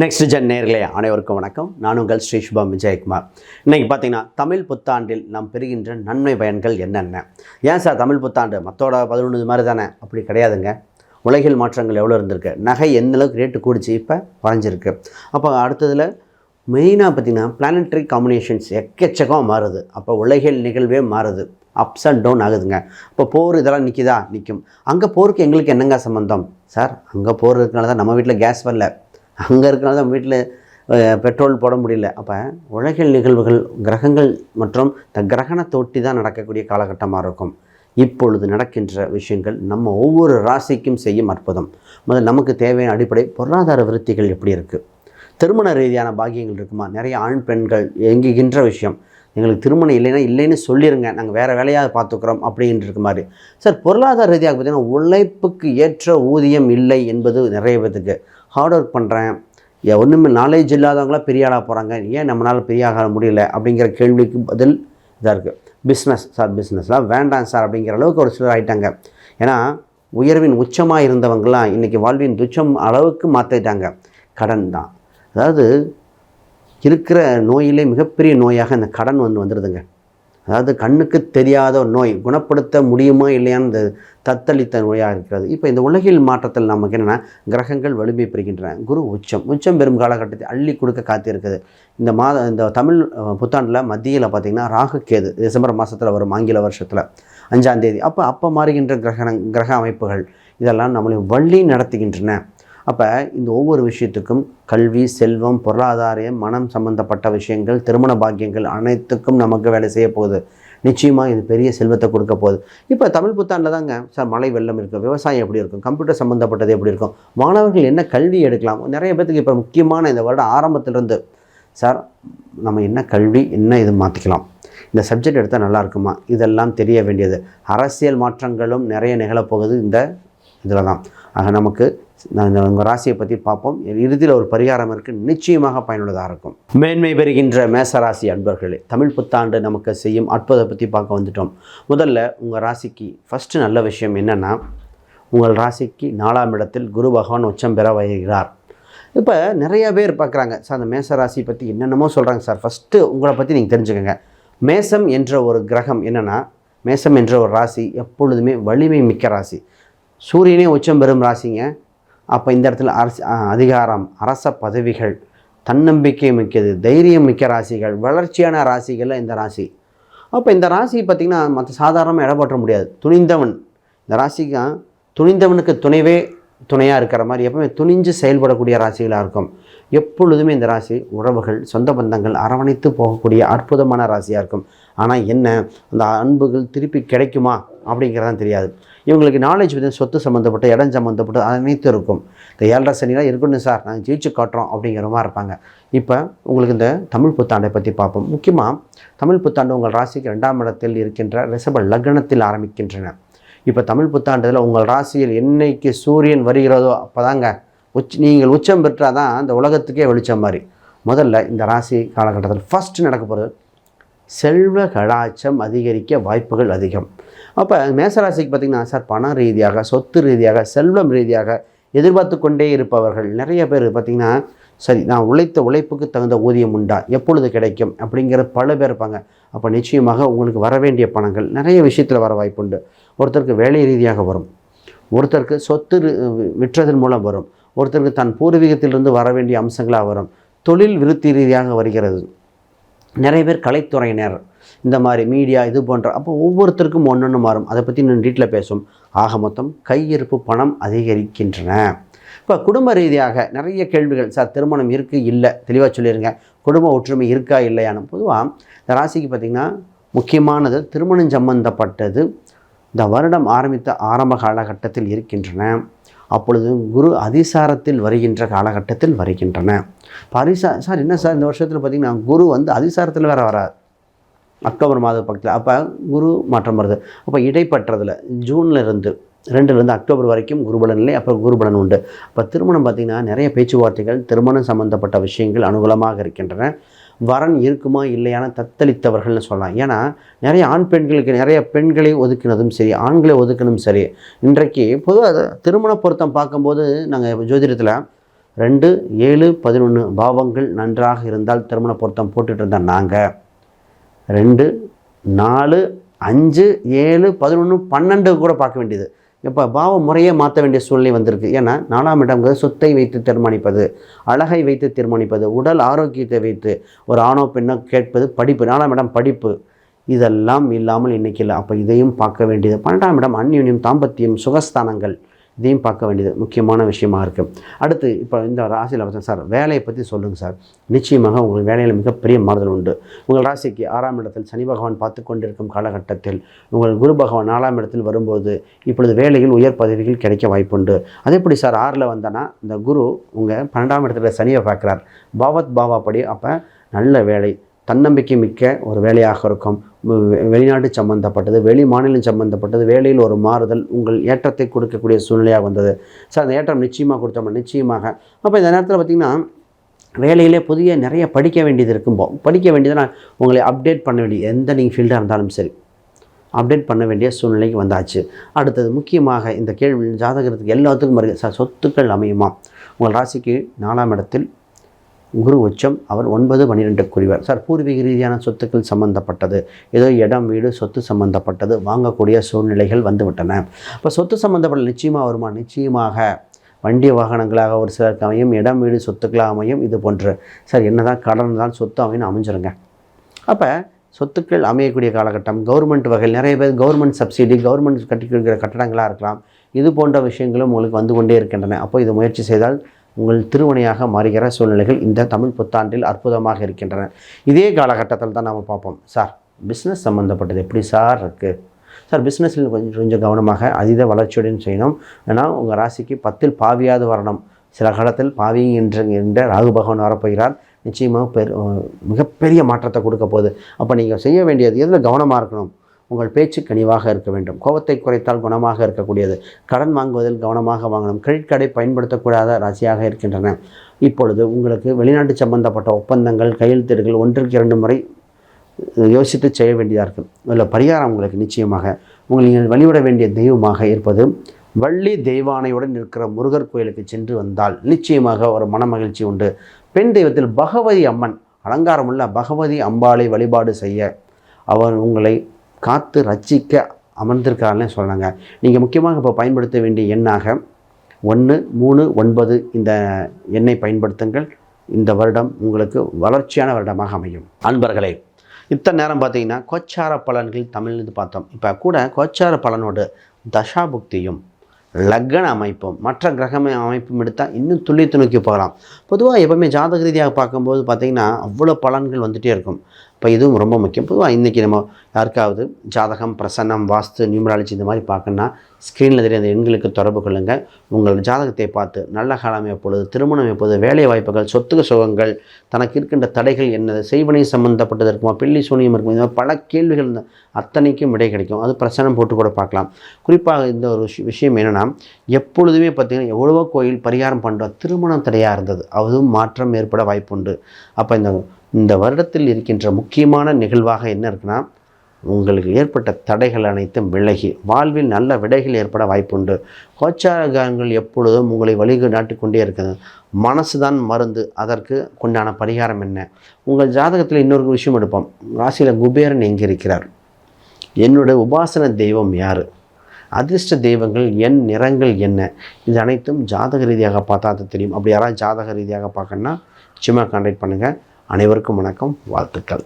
Next gen நேர்களே அனைவருக்கும் வணக்கம். நான் உங்கள் ஸ்ரீ சுபம் விஜயகுமார். இன்றைக்கி பார்த்தீங்கன்னா தமிழ் புத்தாண்டில் நாம் பெறுகின்ற நன்மை பயன்கள் என்னென்ன? ஏன் சார் தமிழ் புத்தாண்டு மற்றோட 11 மாதிரி தானே? அப்படி கிடையாதுங்க. உலகில் மாற்றங்கள் எவ்வளோ இருந்திருக்கு, நகை எந்த அளவுக்கு ரேட்டு கூடிச்சு, இப்போ குறைஞ்சிருக்கு. அப்போ அடுத்ததில் மெயினாக பார்த்திங்கன்னா பிளானட்டரி காம்பினேஷன்ஸ் எக்கச்சக்கம் மாறுது. அப்போ உலகில் நிகழ்வே மாறுது, அப்ஸ் அண்ட் டவுன் ஆகுதுங்க. இப்போ போர் இதெல்லாம் நிற்கும். அங்கே போருக்கு எங்களுக்கு என்னங்க சம்மந்தம் சார்? அங்கே போர் இருக்கனால தான் நம்ம வீட்டில் கேஸ் வரல, அங்கே இருக்கனால தான் வீட்டில் பெட்ரோல் போட முடியல. அப்போ உலகில் நிகழ்வுகள் கிரகங்கள் மற்றும் கிரகணத்தை ஒட்டி தான் நடக்கக்கூடிய காலகட்டமாக இருக்கும். இப்பொழுது நடக்கின்ற விஷயங்கள் நம்ம ஒவ்வொரு ராசிக்கும் செய்யும் அற்புதம். முதல் நமக்கு தேவையான அடிப்படை பொருளாதார விருத்திகள் எப்படி இருக்குது, திருமண ரீதியான பாக்கியங்கள் இருக்குமா? நிறைய ஆண் பெண்கள் எங்குகின்ற விஷயம், எங்களுக்கு திருமணம் இல்லைன்னு சொல்லிடுங்க, நாங்கள் வேறு வேலையாக பார்த்துக்குறோம் அப்படின்ட்டு இருக்க மாதிரி. சார் பொருளாதார ரீதியாக பார்த்திங்கன்னா உழைப்புக்கு ஏற்ற ஊதியம் இல்லை என்பது நிறைய பேத்துக்கு. ஹார்ட் ஒர்க் பண்ணுறேன், ஒன்றுமே நாலேஜ் இல்லாதவங்களாம் பெரிய ஆளாக போகிறாங்க, ஏன் நம்மளால் பெரிய ஆக முடியல அப்படிங்கிற கேள்விக்கு பதில் இதாக இருக்குது. பிஸ்னஸ் சார், பிஸ்னஸ்லாம் வேண்டாம் சார் அப்படிங்கிற அளவுக்கு ஒரு சிலர் ஆகிட்டாங்க. ஏன்னா உயர்வின் உச்சமாக இருந்தவங்களாம் இன்றைக்கி வாழ்வின் துச்சம் அளவுக்கு மாற்றிட்டாங்க. கடன் தான், அதாவது இருக்கிற நோயிலே மிகப்பெரிய நோயாக இந்த கடன் வந்துடுதுங்க. அதாவது கண்ணுக்கு தெரியாத ஒரு நோய், குணப்படுத்த முடியுமா இல்லையான்னு தத்தளித்த நோயாக இருக்கிறது. இப்போ இந்த உலகில் மாற்றத்தில் நமக்கு என்னென்னா கிரகங்கள் வலிமை பெறுகின்றன. குரு உச்சம் பெறும் காலகட்டத்தை அள்ளி கொடுக்க காத்திருக்குது. இந்த தமிழ் புத்தாண்டில் மத்தியில் பார்த்திங்கன்னா ராகு கேது டிசம்பர் மாதத்தில் வரும், ஆங்கில வருஷத்தில் 5ஆம் தேதி. அப்போ மாறுகின்ற கிரக அமைப்புகள் இதெல்லாம் நம்மளை வழி நடத்துகின்றன. அப்போ இந்த ஒவ்வொரு விஷயத்துக்கும் கல்வி, செல்வம், பொருளாதாரம், மனம் சம்பந்தப்பட்ட விஷயங்கள், திருமண பாக்கியங்கள் அனைத்துக்கும் நமக்கு வேலை செய்ய போகுது. நிச்சயமாக இது பெரிய செல்வத்தை கொடுக்க போகுது. இப்போ தமிழ் புத்தாண்டில் தாங்க சார் மழை வெள்ளம் இருக்கும், விவசாயம் எப்படி இருக்கும், கம்ப்யூட்டர் சம்மந்தப்பட்டது எப்படி இருக்கும், மாணவர்கள் என்ன கல்வி எடுக்கலாம். நிறைய பேத்துக்கு இப்போ முக்கியமான இந்த வருடம் ஆரம்பத்திலிருந்து சார் நம்ம என்ன கல்வி என்ன இது மாற்றிக்கலாம், இந்த சப்ஜெக்ட் எடுத்தால் நல்லா இருக்குமா, இதெல்லாம் தெரிய வேண்டியது. அரசியல் மாற்றங்களும் நிறைய நிகழப்போகுது இந்த இதில் தான். ஆக நமக்கு உங்கள் ராசியை பற்றி பார்ப்போம். இறுதியில் ஒரு பரிகாரம் இருக்குது, நிச்சயமாக பயனுள்ளதாக இருக்கும். மேன்மை பெறுகின்ற மேசராசி அன்பர்களே, தமிழ் புத்தாண்டு நமக்கு செய்யும் அற்புதத்தை பற்றி பார்க்க வந்துட்டோம். முதல்ல உங்கள் ராசிக்கு ஃபஸ்ட்டு நல்ல விஷயம் என்னென்னா, உங்கள் ராசிக்கு 4ஆம் இடத்தில் குரு பகவான் உச்சம் பெற வருகிறார். இப்போ நிறைய பேர் பார்க்குறாங்க சார் அந்த மேசராசி பற்றி என்னென்னமோ சொல்கிறாங்க சார். ஃபஸ்ட்டு உங்களை பற்றி நீங்கள் தெரிஞ்சுக்கோங்க. மேசம் என்ற ஒரு கிரகம் என்னென்னா, மேசம் என்ற ஒரு ராசி எப்பொழுதுமே வலிமை மிக்க ராசி. சூரியனே உச்சம் பெறும் ராசிங்க. அப்போ இந்த இடத்துல அதிகாரம், அரச பதவிகள், தன்னம்பிக்கை மிக்கது, தைரியம் மிக்க ராசிகள், வளர்ச்சியான ராசிகளில் இந்த ராசி. அப்போ இந்த ராசி பார்த்திங்கன்னா மற்ற சாதாரணமாக இடப்பற்ற முடியாது. துணிந்தவன், இந்த ராசிக்கு துணிந்தவனுக்கு துணையாக இருக்கிற மாதிரி எப்பவுமே துணிஞ்சு செயல்படக்கூடிய ராசிகளாக இருக்கும். எப்பொழுதுமே இந்த ராசி உறவுகள், சொந்த பந்தங்கள் அரவணைத்து போகக்கூடிய அற்புதமான ராசியாக இருக்கும். ஆனால் என்ன, அந்த அன்புகள் திருப்பி கிடைக்குமா அப்படிங்கிறதான் தெரியாது. இவங்களுக்கு நாலேஜ் வந்து சொத்து சம்மந்தப்பட்ட, இடம் சம்மந்தப்பட்ட அனைத்தும் இருக்கும். இந்த 7.5 சனிலாம் இருக்கணும் சார், நாங்கள் ஜெயிச்சு காட்டுறோம் அப்படிங்கிற மாதிரி இருப்பாங்க. இப்போ உங்களுக்கு இந்த தமிழ் புத்தாண்டை பற்றி பார்ப்போம். முக்கியமாக தமிழ் புத்தாண்டு உங்கள் ராசிக்கு 2ஆம் இடத்தில் இருக்கின்ற ரிஷப லக்னத்தில் ஆரம்பிக்கின்றன. இப்போ தமிழ் புத்தாண்டில் உங்கள் ராசியில் என்னைக்கு சூரியன் வருகிறதோ அப்போ தாங்க நீங்கள் உச்சம் பெற்றால் தான் அந்த உலகத்துக்கே வெளிச்சம் மாதிரி. முதல்ல இந்த ராசி காலகட்டத்தில் ஃபஸ்ட்டு நடக்க போகிறது செல்வ கடாட்சம் அதிகரிக்க வாய்ப்புகள் அதிகம். அப்போ மேசராசிக்கு பார்த்திங்கன்னா சார் பண ரீதியாக, சொத்து ரீதியாக, செல்வம் ரீதியாக எதிர்பார்த்து கொண்டே இருப்பவர்கள் நிறைய பேர் பார்த்திங்கன்னா, சரி நான் உழைத்த உழைப்புக்கு தகுந்த ஊதியம் உண்டா, எப்பொழுது கிடைக்கும் அப்படிங்கிற பல பேர் இருப்பாங்க. அப்போ நிச்சயமாக உங்களுக்கு வர வேண்டிய பணங்கள் நிறைய விஷயத்தில் வர வாய்ப்புண்டு. ஒருத்தருக்கு வேலை ரீதியாக வரும், ஒருத்தருக்கு சொத்து விற்றதன் மூலம் வரும், ஒருத்தருக்கு தன் பூர்வீகத்திலிருந்து வர வேண்டிய அம்சங்களாக வரும், தொழில் விருத்தி ரீதியாக வருகிறது. நிறைய பேர் கலைத்துறையினர், இந்த மாதிரி மீடியா இது போன்ற. அப்போ ஒவ்வொருத்தருக்கும் ஒன்று மாறும். அதை பற்றி இன்னும் டீட்டெயிலாக பேசும். ஆக மொத்தம் கையிருப்பு பணம் அதிகரிக்கின்றன. இப்போ குடும்ப ரீதியாக நிறைய கேள்விகள் சார், திருமணம் இருக்குது இல்லை தெளிவாக சொல்லிடுங்க, குடும்ப ஒற்றுமை இருக்கா இல்லையானு. பொதுவாக இந்த ராசிக்கு பார்த்திங்கன்னா முக்கியமானது திருமணம் சம்பந்தப்பட்டது இந்த வருடம் ஆரம்பித்த ஆரம்ப காலகட்டத்தில் இருக்கின்றன. அப்பொழுது குரு அதிசாரத்தில் வருகின்ற காலகட்டத்தில் வருகின்றன. இப்போ சார் என்ன சார் இந்த வருஷத்தில் பார்த்திங்கன்னா குரு அதிசாரத்தில் வேறு வராது, அக்டோபர் மாத பக்கத்தில். அப்போ குரு மாற்றம் வருது. அப்போ இடைப்பட்டதில் ஜூன்லேருந்து 2லேருந்து அக்டோபர் வரைக்கும் குருபலன் இல்லை, அப்புறம் குருபலன் உண்டு. அப்போ திருமணம் பார்த்திங்கன்னா நிறைய பேச்சுவார்த்தைகள், திருமணம் சம்மந்தப்பட்ட விஷயங்கள் அனுகூலமாக இருக்கின்றன. வரன் இருக்குமா இல்லையான தத்தளித்தவர்கள்னு சொல்லலாம். ஏன்னா நிறைய ஆண் பெண்களுக்கு நிறைய பெண்களை ஒதுக்கினதும் சரி, ஆண்களை ஒதுக்கினதும் சரி. இன்றைக்கு பொதுவாக திருமண பொருத்தம் பார்க்கும்போது நாங்கள் ஜோதிடத்தில் 2, 7, 11 பாவங்கள் நன்றாக இருந்தால் திருமண பொருத்தம் போட்டுட்டு இருந்தால் நாங்கள் 2, 4, 5, 7, 11, 12 கூட பார்க்க வேண்டியது. இப்போ பாவ முறையே மாற்ற வேண்டிய சூழ்நிலை வந்திருக்கு. ஏன்னா 4ஆம் இடம்ங்கிறது சொத்தை வைத்து தீர்மானிப்பது, அழகை வைத்து தீர்மானிப்பது, உடல் ஆரோக்கியத்தை வைத்து ஒரு ஆணோ பெண்ணோ கேட்பது, படிப்பு. 4ஆம் இடம் படிப்பு. இதெல்லாம் இல்லாமல் இன்றைக்கி இல்லை. அப்போ இதையும் பார்க்க வேண்டியது. 12ஆம் இடம் அந்யோன்யம், தாம்பத்தியம், சுகஸ்தானங்கள், இதையும் பார்க்க வேண்டியது முக்கியமான விஷயமா இருக்குது. அடுத்து இப்போ இந்த ராசியில் பார்த்தா சார் வேலையை பற்றி சொல்லுங்கள் சார். நிச்சயமாக உங்கள் வேலையில் மிகப்பெரிய மாறுதல் உண்டு. உங்கள் ராசிக்கு 6ஆம் இடத்தில் சனி பகவான் பார்த்து கொண்டிருக்கும் காலகட்டத்தில் உங்கள் குரு பகவான் 4ஆம் இடத்தில் வரும்போது இப்பொழுது வேலையில் உயர் பதவிகள் கிடைக்க வாய்ப்புண்டு. அதே எப்படி சார் 6ல் வந்தனா இந்த குரு உங்கள் 12ஆம் இடத்துல சனியை பார்க்குறார், பாவத் பாவாப்படி. அப்போ நல்ல வேலை, தன்னம்பிக்கை மிக்க ஒரு வேலையாக இருக்கும். வெளிநாட்டு சம்பந்தப்பட்டது, வெளி மாநிலம் சம்பந்தப்பட்டது, வேலையில் ஒரு மாறுதல் உங்கள் ஏற்றத்தை கொடுக்கக்கூடிய சூழ்நிலையாக வந்தது சார். அந்த ஏற்றம் நிச்சயமாக கொடுத்தோம், நிச்சயமாக. அப்போ இந்த நேரத்தில் பார்த்திங்கன்னா வேலையிலே புதிய நிறைய படிக்க வேண்டியது இருக்கும்போ படிக்க வேண்டியதுனா உங்களை அப்டேட் பண்ண வேண்டிய எந்த நீங்கள் ஃபீல்டாக இருந்தாலும் சரி அப்டேட் பண்ண வேண்டிய சூழ்நிலைக்கு வந்தாச்சு. அடுத்தது முக்கியமாக இந்த கேள்வி ஜாதகத்துக்கு எல்லாத்துக்கும் வருது சார், சொத்துக்கள் அமையுமா? உங்கள் ராசிக்கு 4ஆம் இடத்தில் குரு உச்சம், அவர் 9, 12 குறிவார் சார். பூர்வீக ரீதியான சொத்துக்கள் சம்மந்தப்பட்டது, ஏதோ இடம் வீடு சொத்து சம்மந்தப்பட்டது வாங்கக்கூடிய சூழ்நிலைகள் வந்துவிட்டன. இப்போ சொத்து சம்மந்தப்பட்ட நிச்சயமாக வருமா? நிச்சயமாக. வண்டி வாகனங்களாக ஒரு சிலருக்கு அமையும், இடம் வீடு சொத்துக்களாக அமையும். இது போன்ற சார் என்ன தான் கடன் தான் சொத்து அமைன்னு அமைஞ்சிருங்க. அப்போ சொத்துக்கள் அமையக்கூடிய காலகட்டம். கவர்மெண்ட் வகையில் நிறைய பேர் கவர்மெண்ட் சப்சிடி, கவர்மெண்ட் கட்டி கொடுக்கிற கட்டடங்களாக இருக்கலாம். இது போன்ற விஷயங்களும் உங்களுக்கு வந்து கொண்டே இருக்கின்றன. அப்போ இது முயற்சி செய்தால் உங்கள் திருவனையாக மாறுகிற சூழ்நிலைகள் இந்த தமிழ் புத்தாண்டில் அற்புதமாக இருக்கின்றன. இதே காலகட்டத்தில் தான் நாம் பார்ப்போம் சார் பிஸ்னஸ் சம்மந்தப்பட்டது எப்படி சார் இருக்குது சார். பிஸ்னஸில் கொஞ்சம் கவனமாக அதீத வளர்ச்சியுடன் செய்யணும். ஏன்னா உங்கள் ராசிக்கு 10ல் பாவியாவது வரணும். சில காலத்தில் பாவி என்ற ராகு பகவான் வரப்போகிறார். நிச்சயமாக மிகப்பெரிய மாற்றத்தை கொடுக்க போகுது. அப்போ நீங்கள் செய்ய வேண்டியது எதில் கவனமாக இருக்கணும்? உங்கள் பேச்சு கனிவாக இருக்க வேண்டும். கோபத்தை குறைத்தால் குணமாக இருக்கக்கூடியது. கடன் வாங்குவதில் கவனமாக வாங்கணும். கிரெடிட் கார்டை பயன்படுத்தக்கூடாத ராசியாக இருக்கின்றன. இப்பொழுது உங்களுக்கு வெளிநாட்டு சம்பந்தப்பட்ட ஒப்பந்தங்கள், கையெழுத்துகள் 1க்கு 2 முறை யோசித்து செய்ய வேண்டியதாக இருக்கும். இதில் பரிகாரம் உங்களுக்கு நிச்சயமாக நீங்கள் வழிபட வேண்டிய தெய்வமாக இருப்பது வள்ளி தெய்வானையுடன் இருக்கிற முருகர் கோயிலுக்கு சென்று வந்தால் நிச்சயமாக ஒரு மனமகிழ்ச்சி உண்டு. பெண் தெய்வத்தில் பகவதி அம்மன், அலங்காரமுள்ள பகவதி அம்பாளை வழிபாடு செய்ய அவர் உங்களை காத்து ரட்சிக்க அமர்ந்திருக்காருன்னு சொல்கிறாங்க. நீங்கள் முக்கியமாக இப்போ பயன்படுத்த வேண்டிய எண்ணாக 1, 3, 9 இந்த எண்ணை பயன்படுத்துங்கள். இந்த வருடம் உங்களுக்கு வளர்ச்சியான வருடமாக அமையும். அன்பர்களே, இத்தனை நேரம் பார்த்தீங்கன்னா கோச்சார பலன்கள் தமிழ்ந்து பார்த்தோம். இப்போ கூட கோச்சார பலனோடு தசாபுக்தியும் லக்ன அமைப்பும் மற்ற கிரக அமைப்பும் எடுத்தால் இன்னும் துல்லியத்தை நோக்கி போகலாம். பொதுவாக எப்போவுமே ஜாதக ரீதியாக பார்க்கும்போது பார்த்திங்கன்னா அவ்வளோ பலன்கள் வந்துகிட்டே இருக்கும். இப்போ இதுவும் ரொம்ப முக்கியம். பொதுவாக இன்றைக்கி நம்ம யாருக்காவது ஜாதகம், பிரசன்னம், வாஸ்து, நியூமராலஜி இந்த மாதிரி பார்க்கணுன்னா ஸ்க்ரீனில் தெரிய அந்த எண்களுக்கு தொடர்பு கொள்ளுங்கள். உங்கள் ஜாதகத்தை பார்த்து நல்ல காலம் எப்பொழுது, திருமணம் எப்போது, வேலை வாய்ப்புகள், சொத்துக்கு சுகங்கள், தனக்கு இருக்கின்ற தடைகள் என்னது, செய்வனை சம்மந்தப்பட்டது இருக்குமா, பில்லி சூனியம் இருக்குமா, இந்த மாதிரி பல கேள்விகள் அத்தனைக்கும் விடை கிடைக்கும். அது பிரசனம் போட்டு கூட பார்க்கலாம். குறிப்பாக இந்த ஒரு விஷயம் என்னென்னா, எப்பொழுதுமே பார்த்திங்கன்னா எவ்வளவோ கோயில் பரிகாரம் பண்ணுறோம், திருமணம் தடையாக இருந்தது, அதுவும் மாற்றம் ஏற்பட வாய்ப்புண்டு. அப்போ இந்த வருடத்தில் இருக்கின்ற முக்கியமான நிகழ்வாக என்ன இருக்குன்னா, உங்களுக்கு ஏற்பட்ட தடைகள் அனைத்தும் விலகி வாழ்வில் நல்ல விடைகள் ஏற்பட வாய்ப்புண்டு. கோச்சாரங்கள் எப்பொழுதும் உங்களை வழிநாட்டி கொண்டே இருக்குது. மனசு தான் மருந்து. அதற்கு கொண்டான பரிகாரம் என்ன? உங்கள் ஜாதகத்தில் இன்னொரு விஷயம் எடுப்போம். ராசியில் குபேரன் எங்கே இருக்கிறார்? என்னுடைய உபாசன தெய்வம் யார்? அதிர்ஷ்ட தெய்வங்கள் என் நிறங்கள் என்ன? இது அனைத்தும் ஜாதக ரீதியாக பார்த்தா அது தெரியும். அப்படி யாராவது ஜாதக ரீதியாக பார்க்கணுன்னா சும்மா கான்டாக்ட் பண்ணுங்கள். அனைவருக்கும் வணக்கம், வாழ்த்துக்கள்.